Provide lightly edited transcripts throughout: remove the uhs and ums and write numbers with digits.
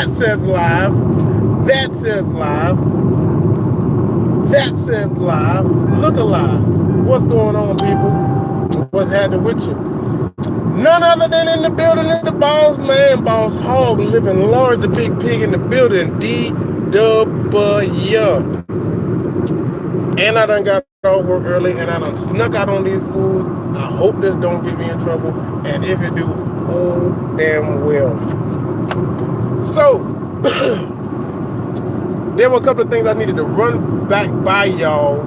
That says live. That says live. That says live. Look alive. What's going on, people? What's happening with you? None other than in the building is the boss man, boss hog, living large, the big pig in the building, D-W. And I done got off work early, and I done snuck out on these fools. I hope this don't get me in trouble, and if it do, oh damn well. So, there were a couple of things I needed to run back by y'all.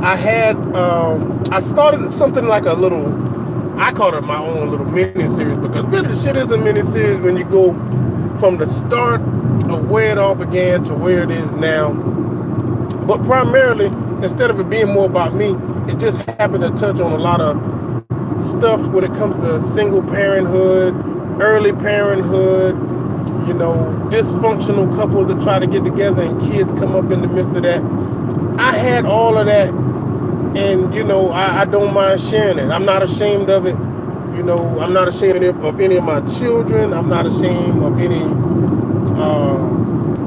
I started something like a little, I call it my own little mini-series, because really the shit is a mini-series when you go from the start of where it all began to where it is now. But primarily, instead of it being more about me, it just happened to touch on a lot of stuff when it comes to single parenthood, early parenthood, you know, dysfunctional couples that try to get together and kids come up in the midst of that. I had all of that, and, you know, I don't mind sharing it. I'm not ashamed of it. You know, I'm not ashamed of any of my children. I'm not ashamed of any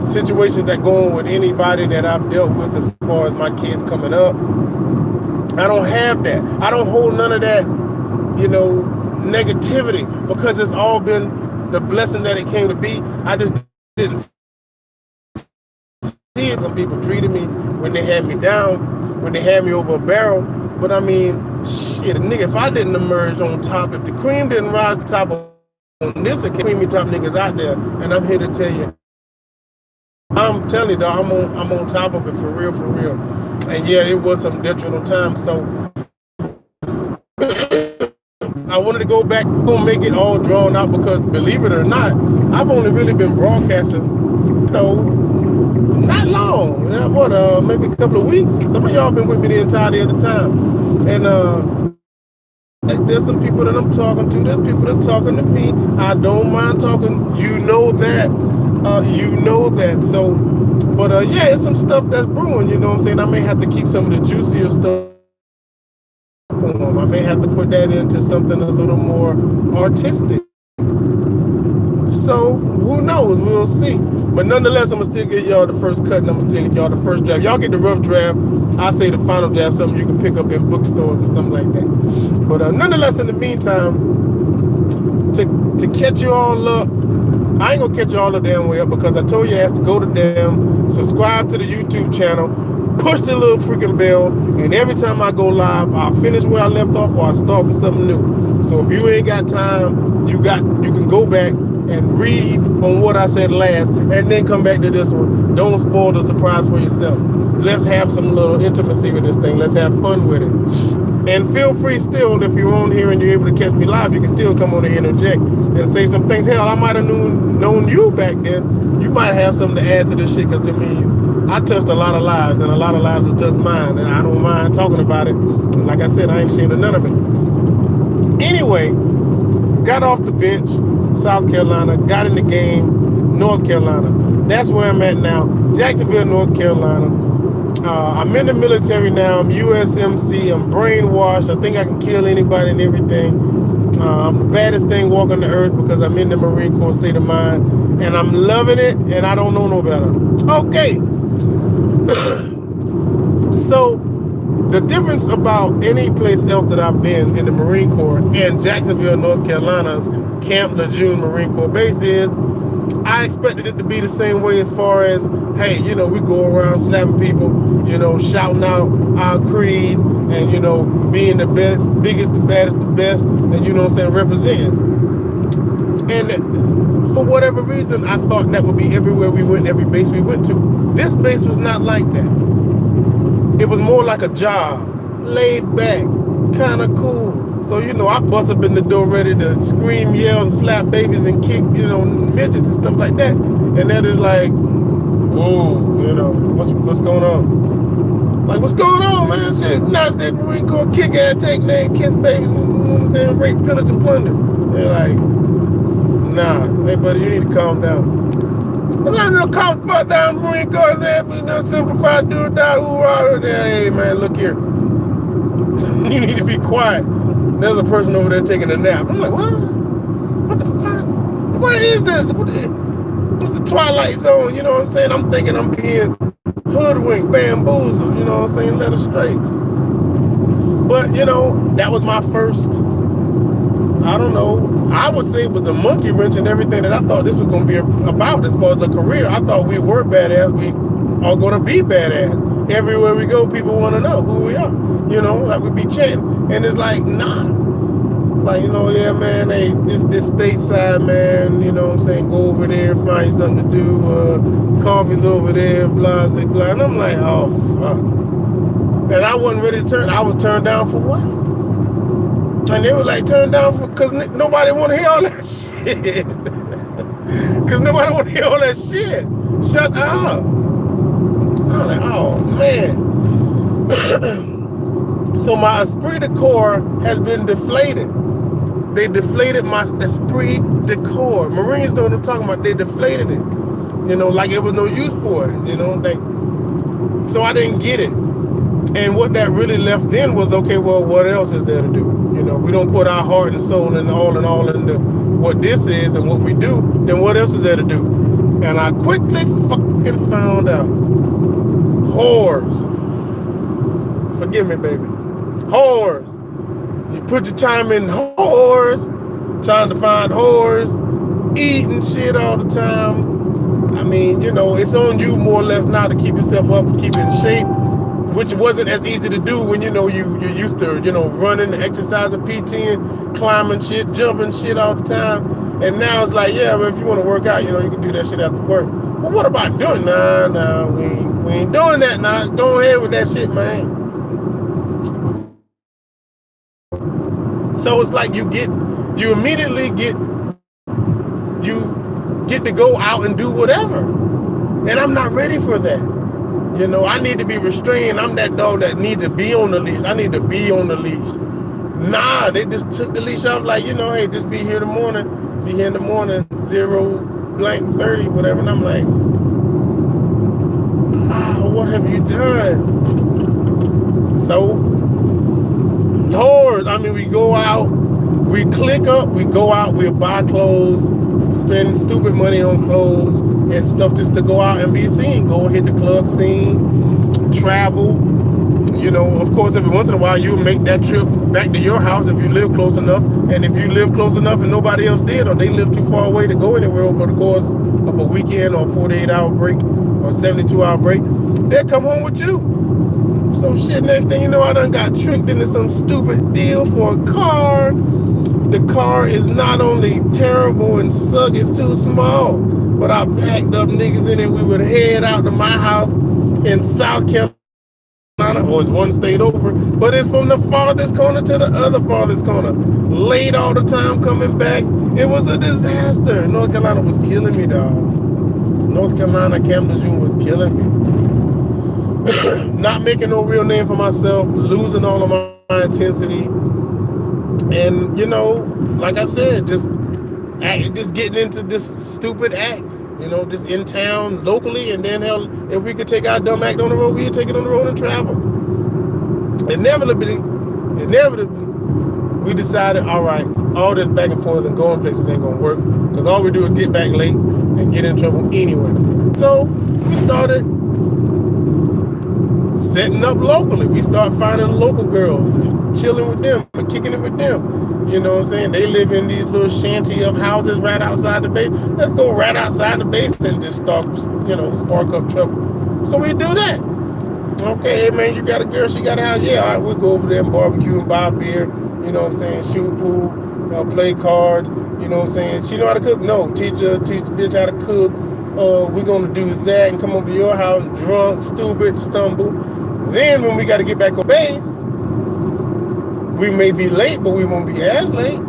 situations that go on with anybody that I've dealt with as far as my kids coming up. I don't have that. I don't hold none of that, you know, negativity, because it's all been the blessing that it came to be. I just didn't see it. Some people treated me when they had me down, when they had me over a barrel. But I mean, shit, nigga, if I didn't emerge on top, if the cream didn't rise to the top on this creamy top niggas out there, and I'm here to tell you, I'm telling you, dog, I'm on top of it for real, for real. And yeah, it was some detrimental times. So I wanted to go back, make it all drawn out, because believe it or not, I've only really been broadcasting, you know, not long. You know, what, maybe a couple of weeks. Some of y'all been with me the entirety of the time. And there's some people that I'm talking to. There's people that's talking to me. I don't mind talking. You know that. You know that. So, but yeah, it's some stuff that's brewing. You know what I'm saying? I may have to keep some of the juicier stuff for them. I may have to put that into something a little more artistic. So who knows? We'll see. But nonetheless, I'm gonna still get y'all the first cut, and I'm gonna still get y'all the first draft. Y'all get the rough draft. I say the final draft, something you can pick up in bookstores or something like that. But nonetheless, in the meantime, to catch you all up, I ain't gonna catch you all the damn way up, because I told you ass to go to them, subscribe to the YouTube channel, push the little freaking bell, and every time I go live, I'll finish where I left off, or I start with something new. So if you ain't got time, you can go back and read on what I said last, and then come back to this one. Don't spoil the surprise for yourself. Let's have some little intimacy with this thing. Let's have fun with it. And feel free still, if you're on here and you're able to catch me live, you can still come on and interject and say some things. Hell, I might have known you back then. You might have something to add to this shit, because I mean, I touched a lot of lives, and a lot of lives have touched mine, and I don't mind talking about it. And like I said, I ain't ashamed of none of it. Anyway, got off the bench, South Carolina, got in the game, North Carolina. That's where I'm at now, Jacksonville, North Carolina. I'm in the military now. I'm USMC. I'm brainwashed. I think I can kill anybody and everything. I'm the baddest thing walking the earth, because I'm in the Marine Corps state of mind, and I'm loving it, and I don't know no better. Okay. So the difference about any place else that I've been in the Marine Corps and Jacksonville, North Carolina's Camp Lejeune Marine Corps Base is, I expected it to be the same way, as far as, hey, you know, we go around slapping people, you know, shouting out our creed, and, you know, being the best, biggest, the baddest, the best, and, you know what I'm saying, representing. And for whatever reason, I thought that would be everywhere we went, every base we went to. This base was not like that. It was more like a job, laid back, kind of cool. So, you know, I bust up in the door ready to scream, yell, and slap babies and kick, you know, midgets and stuff like that. And that is like, whoa, you know, what's going on? Like, what's going on, man? Shit, United States Marine Corps, kick ass, take name, kiss babies, and, you know what I'm saying, rape, pillage, and plunder. They're like, nah, hey, buddy, you need to calm down. I'm not gonna calm the fuck down, Marine Corps, man, you know, simplify, do or die, hoorah. Hey, man, look here. You need to be quiet. There's a person over there taking a nap. I'm like, what? What the fuck? What is this? It's the Twilight Zone, you know what I'm saying? I'm thinking I'm being hoodwinked, bamboozled, you know what I'm saying? Led astray. But, you know, that was my first, I don't know, I would say it was a monkey wrench and everything that I thought this was going to be about as far as a career. I thought we were badass. We are going to be badass. Everywhere we go, people want to know who we are. You know, like we be chanting. And it's like, nah. Like, you know, yeah, man, hey, this stateside, man, you know what I'm saying, go over there, find something to do, coffee's over there, blah, blah, blah. And I'm like, oh, fuck. And I wasn't ready to turn, I was turned down for what? And they were like, turned down for, because nobody want to hear all that shit. Because nobody want to hear all that shit. Shut up. I'm like, oh, man. So my esprit de corps has been deflated. They deflated my esprit de corps. Marines know what I'm talking about. They deflated it. You know, like it was no use for it. You know, like, so I didn't get it. And what that really left then was, okay, well, what else is there to do? You know, we don't put our heart and soul and all into what this is and what we do, then what else is there to do? And I quickly fucking found out. Whores. Forgive me, baby. Whores. You put your time in whores, trying to find whores, eating shit all the time. I mean, you know, it's on you more or less now to keep yourself up and keep in shape, which wasn't as easy to do when, you know, you're used to, you know, running, exercising, PTing, climbing shit, jumping shit all the time. And now it's like, yeah, but if you want to work out, you know, you can do that shit after work. But what about doing? Nah, we ain't doing that now. Go ahead with that shit, man. So it's like you immediately get to go out and do whatever. And I'm not ready for that. You know, I need to be restrained. I'm that dog that need to be on the leash. I need to be on the leash. Nah, they just took the leash off like, you know, hey, just be here in the morning. Be here in the morning, 0:30, whatever. And I'm like, what have you done? So, whores, I mean, we go out, we click up, we go out, we buy clothes, spend stupid money on clothes and stuff just to go out and be seen. Go hit the club scene, travel. You know, of course, every once in a while, you make that trip back to your house if you live close enough. And if you live close enough and nobody else did, or they live too far away to go anywhere over the course of a weekend or 48-hour break or 72-hour break, they'll come home with you. So shit, next thing you know, I done got tricked into some stupid deal for a car. The car is not only terrible and suck, it's too small. But I packed up niggas in it. We would head out to my house in South Carolina, or it's one state over, but it's from the farthest corner to the other farthest corner. Late all the time coming back. It was a disaster. North Carolina was killing me, dog. North Carolina, Camden June was killing me. Not making no real name for myself, losing all of my intensity. And, you know, like I said, just getting into this stupid acts, you know, just in town locally, and then hell, if we could take our dumb act on the road, we'd take it on the road and travel. Inevitably, we decided, all right, all this back and forth and going places ain't gonna work, because all we do is get back late and get in trouble anyway. So we started setting up locally. We start finding local girls and chilling with them and kicking it with them. You know what I'm saying? They live in these little shanty of houses right outside the base. Let's go right outside the base and just start, you know, spark up trouble. So we do that. Okay, hey man, you got a girl, she got a house. Yeah, all right, we'll go over there and barbecue and buy beer. You know what I'm saying? Shoot pool, play cards. You know what I'm saying? She know how to cook? No. Teach the bitch how to cook. We're going to do that and come over to your house drunk, stupid, stumble. Then when we got to get back on base, we may be late, but we won't be as late.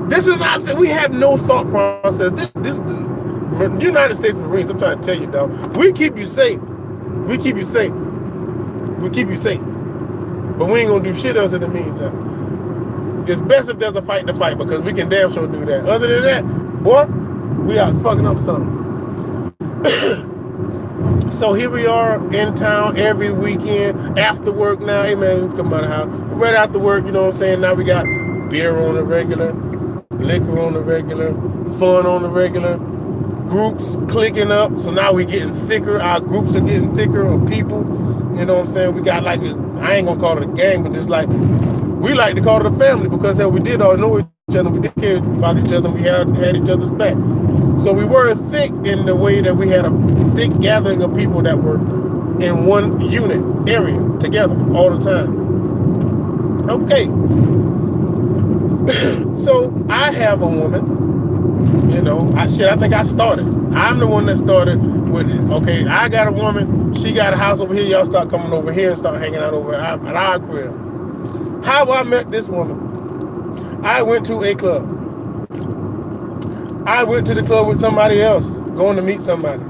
This is how we have no thought process. This the United States Marines, I'm trying to tell you, dog. We keep you safe. We keep you safe. We keep you safe. But we ain't going to do shit else in the meantime. It's best if there's a fight to fight, because we can damn sure do that. Other than that, boy, we out fucking up something. So here we are in town every weekend after work now. Hey man, we come out of the house right after work, you know what I'm saying? Now we got beer on the regular. liquor on the regular, fun on the regular, groups clicking up. So now we getting thicker. Our groups are getting thicker of people. You know what I'm saying? We got like I ain't gonna call it a gang, but just like we like to call it a family because hell, we did all know each other. We did care about each other. We had each other's back. So we were thick in the way that we had a thick gathering of people that were in one unit area together all the time. Okay. So I have a woman, you know, I think I started. I'm the one that started with it. Okay, I got a woman, she got a house over here, y'all start coming over here and start hanging out over at our crib. How I met this woman, I went to a club. I went to the club with somebody else, going to meet somebody.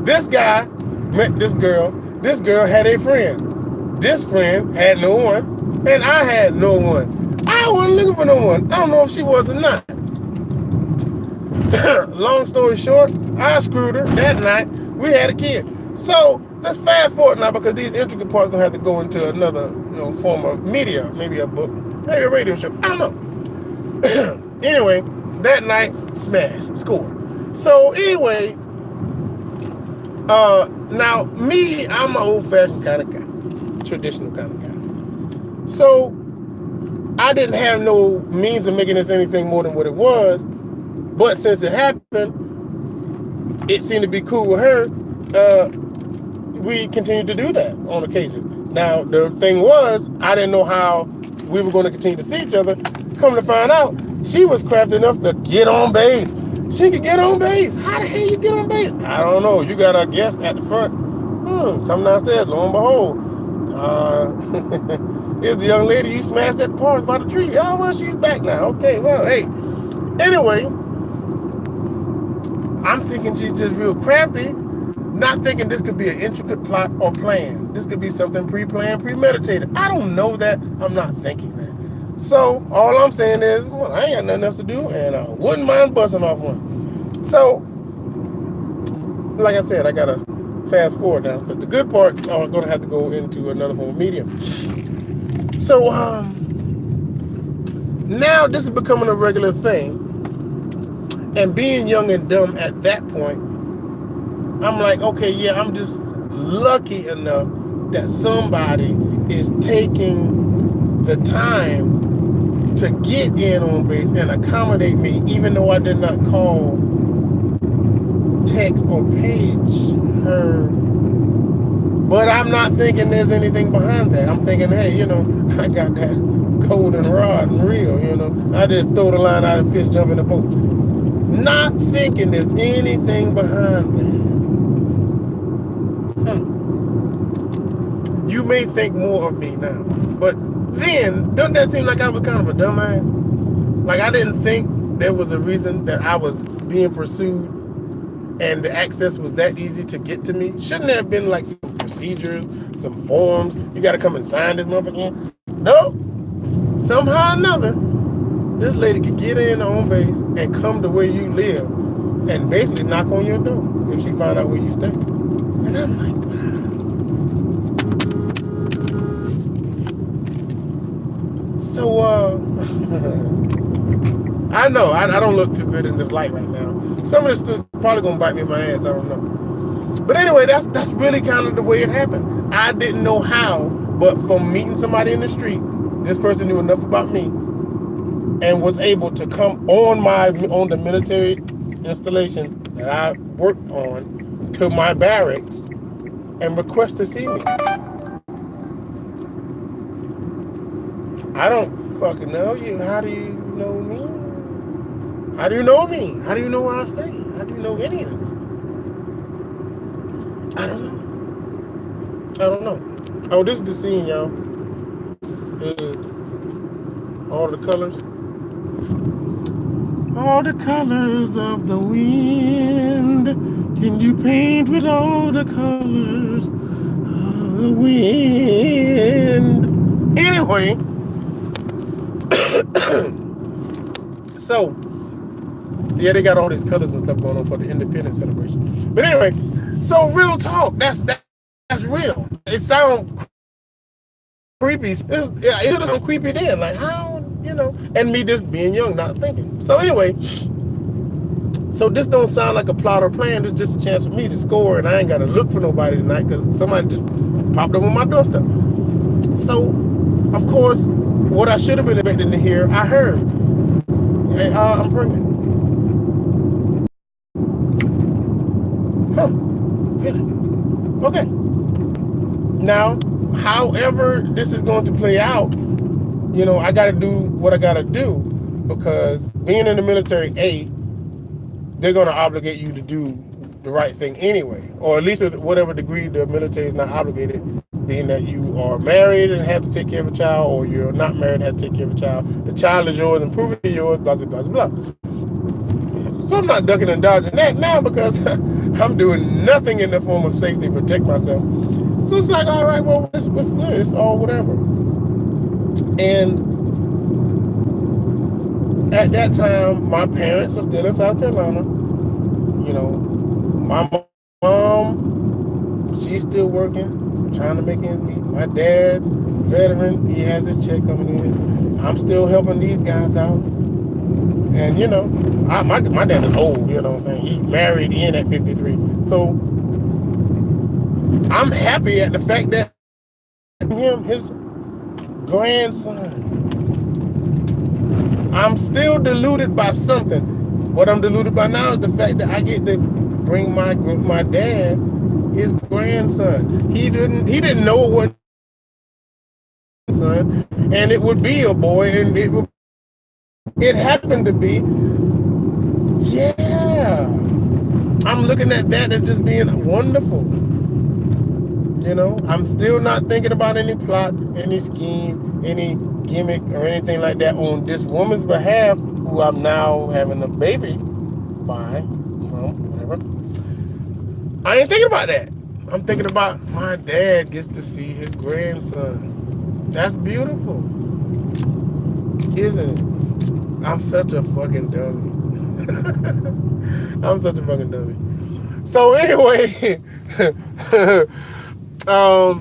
This guy met this girl had a friend. This friend had no one, and I had no one. I wasn't looking for no one. I don't know if she was or not. Long story short, I screwed her that night. We had a kid. So let's fast forward now because these intricate parts gonna have to go into another, form of media, maybe a book, maybe a radio show. I don't know. Anyway, that night, smash, score. So anyway, now me, I'm an old-fashioned kind of guy, traditional kind of guy. So I didn't have no means of making this anything more than what it was. But since it happened, it seemed to be cool with her. We continued to do that on occasion. Now, the thing was, I didn't know how we were going to continue to see each other. Come to find out, she was crafty enough to get on base. She could get on base. How the hell you get on base? I don't know. You got a guest at the front. Come downstairs. Lo and behold, here's the young lady you smashed at the park by the tree. Oh, well, she's back now. Okay, well, hey. Anyway, I'm thinking she's just real crafty, not thinking this could be an intricate plot or plan. This could be something pre-planned, premeditated. I don't know that. I'm not thinking that. So all I'm saying is, well, I ain't got nothing else to do, and I wouldn't mind busting off one. So, like I said, I got to fast forward now, because the good parts are going to have to go into another form of medium. So, now this is becoming a regular thing. And being young and dumb at that point, I'm like, okay, yeah, I'm just lucky enough that somebody is taking the time to get in on base and accommodate me, even though I did not call, text, or page her. But I'm not thinking there's anything behind that. I'm thinking, hey, I got that golden rod and reel, I just throw the line out and fish jump in the boat. Not thinking there's anything behind that. You may think more of me now, but then, doesn't that seem like I was kind of a dumbass? Like I didn't think there was a reason that I was being pursued and the access was that easy to get to me? Shouldn't there have been like some procedures, some forms? You got to come and sign this motherfucker? No. Somehow or another, this lady could get in on base and come to where you live and basically knock on your door if she found out where you stay. And I'm like, wow. So, I know, I don't look too good in this light right now. Some of this is probably going to bite me in my ass, I don't know. But anyway, that's really kind of the way it happened. I didn't know how, but from meeting somebody in the street, this person knew enough about me and was able to come on the military installation that I worked on to my barracks and request to see me. I don't fucking know you. How do you know me? How do you know me? How do you know where I stay? How do you know any of this? I don't know. Oh, this is the scene, y'all. All the colors. All the colors of the wind. Can you paint with all the colors of the wind? Anyway, so yeah, they got all these colors and stuff going on for the independence celebration. But anyway, so real talk. That's It sounds creepy. It doesn't creepy then. Like how and me just being young, not thinking. So anyway, so this don't sound like a plot or plan. It's just a chance for me to score, and I ain't got to look for nobody tonight because somebody just popped up on my doorstep. So, of course, what I should have been expecting to hear, I heard. Hey, I'm pregnant. Huh. Really? Okay. Now, however this is going to play out, I got to do what I got to do because being in the military, they're going to obligate you to do the right thing anyway, or at least to whatever degree the military is not obligated, being that you are married and have to take care of a child, or you're not married and have to take care of a child. The child is yours and proving it yours, blah, blah, blah, blah. So I'm not ducking and dodging that now because I'm doing nothing in the form of safety to protect myself. So it's like, all right, well, it's good. It's all whatever. And at that time, my parents are still in South Carolina. My mom, she's still working, trying to make ends meet. My dad, veteran, he has his check coming in. I'm still helping these guys out. And, my dad is old, you know what I'm saying? He married in at 53. So I'm happy at the fact that his grandson. I'm still deluded by something. What I'm deluded by now is the fact that I get to bring my dad his grandson. He didn't know what son, and it would be a boy, and it happened to be. Yeah, I'm looking at that as just being wonderful. I'm still not thinking about any plot, any scheme, any gimmick, or anything like that on this woman's behalf, who I'm now having a baby by, whatever. I ain't thinking about that. I'm thinking about my dad gets to see his grandson. That's beautiful, isn't it? I'm such a fucking dummy. I'm such a fucking dummy. So anyway, a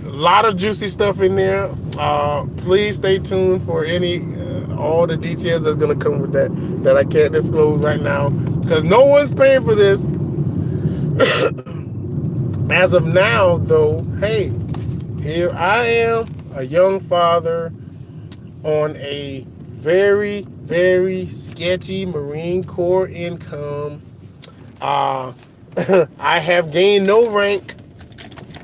lot of juicy stuff in there. Please stay tuned for all the details that's gonna come with that I can't disclose right now because no one's paying for this. As of now, though, hey, here I am, a young father on a very, very sketchy Marine Corps income. I have gained no rank,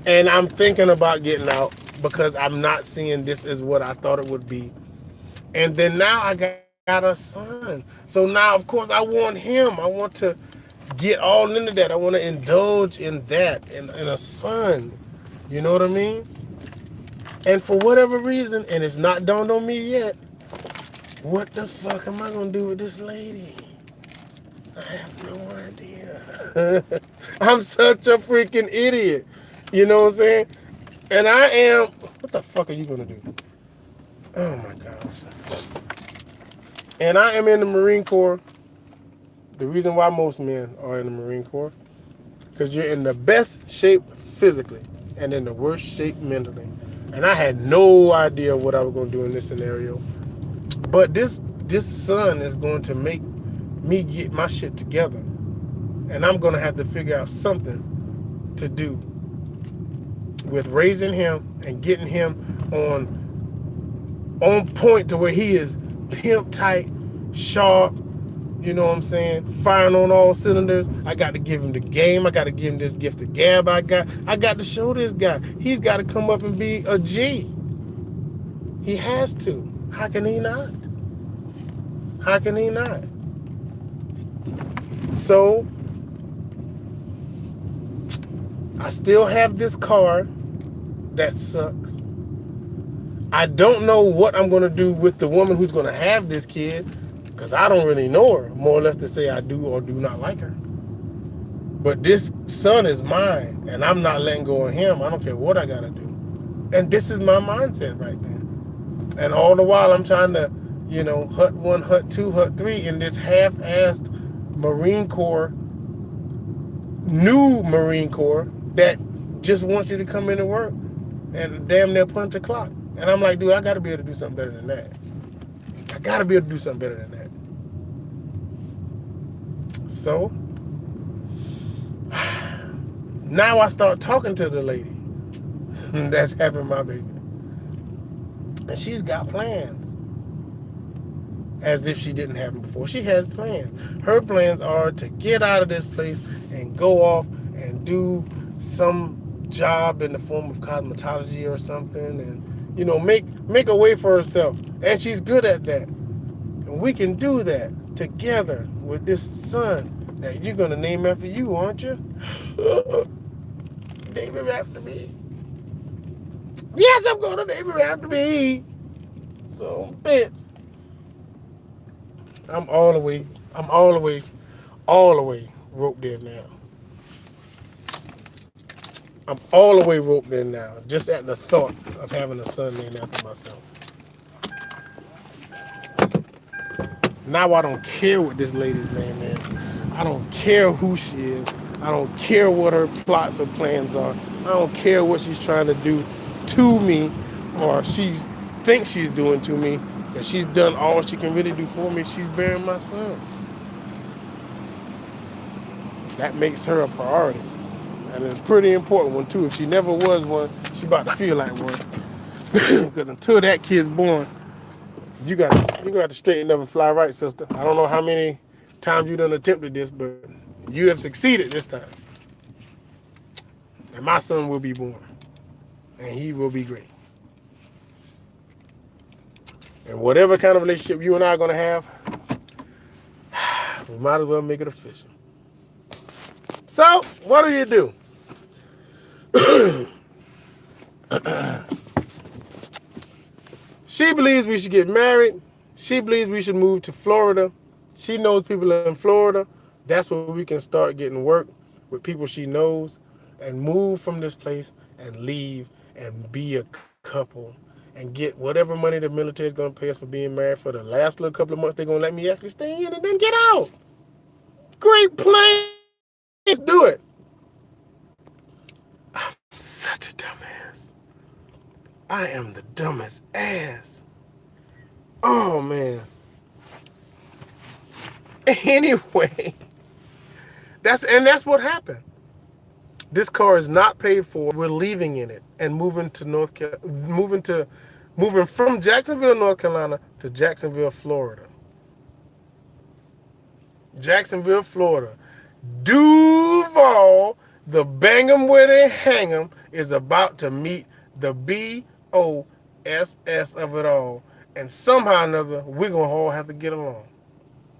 and I'm thinking about getting out because I'm not seeing this as what I thought it would be. And then now I got a son. So now, of course, I want him. I want to get all into that. I want to indulge in that, in a son. You know what I mean? And for whatever reason, and it's not dawned on me yet, what the fuck am I going to do with this lady? I have no idea. I'm such a freaking idiot. You know what I'm saying? And I am... What the fuck are you going to do? Oh, my gosh. And I am in the Marine Corps. The reason why most men are in the Marine Corps, because you're in the best shape physically and in the worst shape mentally. And I had no idea what I was going to do in this scenario. But this son is going to make me get my shit together. And I'm going to have to figure out something to do with raising him and getting him on point to where he is pimp tight, sharp, you know what I'm saying, firing on all cylinders. I got to give him the game. I got to give him this gift of gab I got. I got to show this guy. He's got to come up and be a G. He has to. How can he not? How can he not? So, I still have this car that sucks. I don't know what I'm going to do with the woman who's going to have this kid because I don't really know her, more or less to say I do or do not like her. But this son is mine, and I'm not letting go of him. I don't care what I got to do. And this is my mindset right there. And all the while I'm trying to, hut 1, hut 2, hut 3 in this half-assed Marine Corps, new Marine Corps that just wants you to come in and work and damn near punch a clock. And I'm like, dude, I got to be able to do something better than that. I gotta be able to do something better than that. So now I start talking to the lady that's having my baby. And she's got plans. As if she didn't have them before. She has plans. Her plans are to get out of this place and go off and do some job in the form of cosmetology or something, and make a way for herself. And she's good at that. And we can do that together with this son that you're gonna name after you, aren't you? Name him after me. Yes, I'm gonna name him after me. So, bitch. I'm all the way, all the way roped in now. I'm all the way roped in now, just at the thought of having a son named after myself. Now I don't care what this lady's name is. I don't care who she is. I don't care what her plots or plans are. I don't care what she's trying to do to me or she thinks she's doing to me, because she's done all she can really do for me. She's bearing my son. That makes her a priority. And it's a pretty important one too. If she never was one, she about to feel like one. Because until that kid's born, you got to straighten up and fly right, sister. I don't know how many times you done attempted this, but you have succeeded this time. And my son will be born. And he will be great. And whatever kind of relationship you and I are going to have, we might as well make it official. So, what do you do? She believes we should get married. She believes we should move to Florida. She knows people in Florida. That's where we can start getting work with people she knows and move from this place and leave and be a couple and get whatever money the military is going to pay us for being married for the last little couple of months. They're going to let me actually stay in and then get out. Great plan. Let's do it. I'm such a dumbass. I am the dumbest ass. Oh, man. Anyway, that's what happened. This car is not paid for. We're leaving in it and moving from Jacksonville, North Carolina to Jacksonville, Florida. Jacksonville, Florida. Duval, the bang'em where they hang 'em, is about to meet the BOSS of it all. And somehow or another, we're going to all have to get along.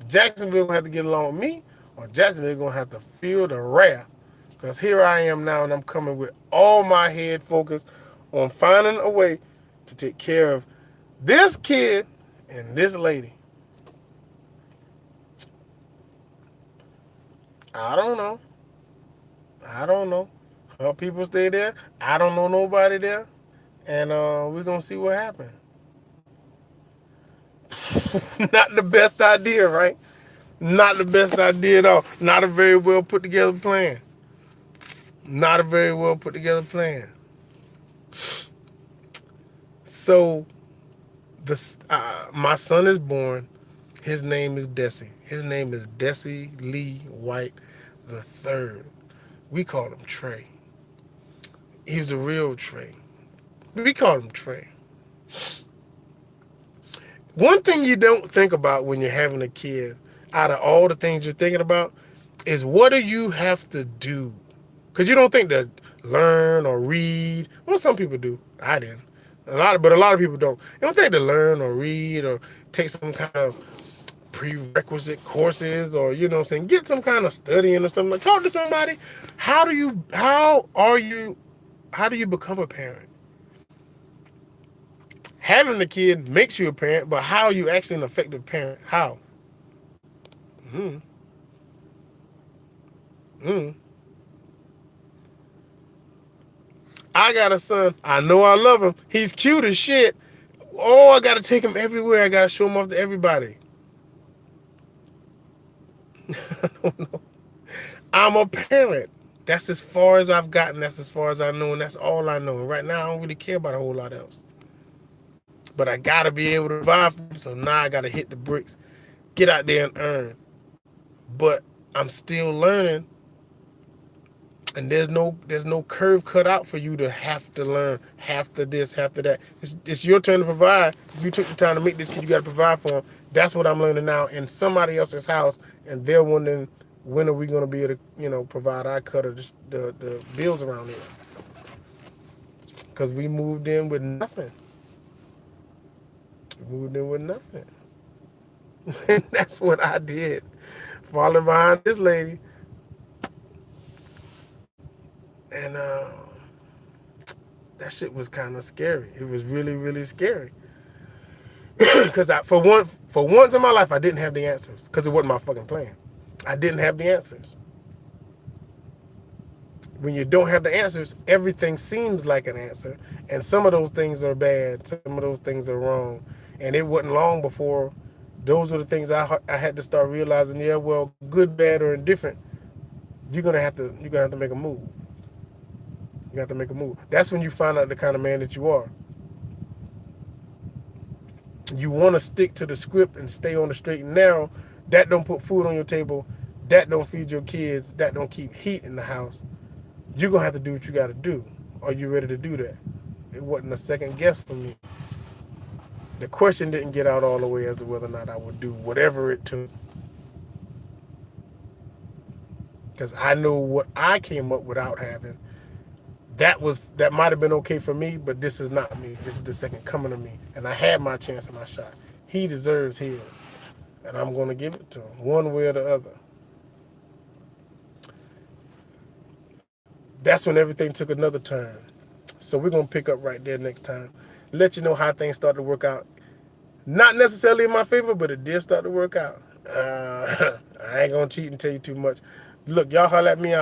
Jacksonville going to have to get along with me, or Jacksonville going to have to feel the wrath. Because here I am now, and I'm coming with all my head focused on finding a way to take care of this kid and this lady. I don't know. Her people stay there. I don't know nobody there. And we're going to see what happens. Not the best idea, right? Not the best idea at all. Not a very well put together plan. Not a very well put together plan. So, my son is born. His name is Desi. His name is Desi Lee White III. We call him Trey. He was a real Trey. We called him Trey. One thing you don't think about when you're having a kid, out of all the things you're thinking about, is what do you have to do? Because you don't think to learn or read. Well, some people do. I didn't. But a lot of people don't. You don't think to learn or read or take some kind of prerequisite courses or, get some kind of studying or something. Like, talk to somebody. How do you become a parent? Having the kid makes you a parent, but how are you actually an effective parent? How? I got a son. I know I love him. He's cute as shit. Oh, I got to take him everywhere. I got to show him off to everybody. I don't know. I'm a parent. That's as far as I've gotten. That's as far as I know, and that's all I know. And right now, I don't really care about a whole lot else. but I gotta be able to provide for them. So now I gotta hit the bricks, get out there and earn. But I'm still learning, and there's no curve cut out for you to have to learn, have to this, have to that. It's your turn to provide. If you took the time to make this kid, you got to provide for him. That's what I'm learning now in somebody else's house, and they're wondering when are we going to be able to, provide our cut of the bills around here. Because we moved in with nothing. We moved in with nothing. And that's what I did. Falling behind this lady. And that shit was kind of scary. It was really, really scary. Because for once in my life, I didn't have the answers. Because it wasn't my fucking plan. I didn't have the answers. When you don't have the answers, everything seems like an answer. And some of those things are bad. Some of those things are wrong. And it wasn't long before those are the things I had to start realizing, yeah, well, good, bad, or indifferent, you're gonna have to make a move. You have to make a move. That's when you find out the kind of man that you are. You want to stick to the script and stay on the straight and narrow. That don't put food on your table. That don't feed your kids. That don't keep heat in the house. You're going to have to do what you got to do. Are you ready to do that? It wasn't a second guess for me. The question didn't get out all the way as to whether or not I would do whatever it took. Because I know what I came up without having. That might have been okay for me, but this is not me. This is the second coming of me. And I had my chance and my shot. He deserves his. And I'm going to give it to him, one way or the other. That's when everything took another turn. So we're going to pick up right there next time. Let you know how things start to work out. Not necessarily in my favor, but it did start to work out. I ain't going to cheat and tell you too much. Look, y'all holler at me.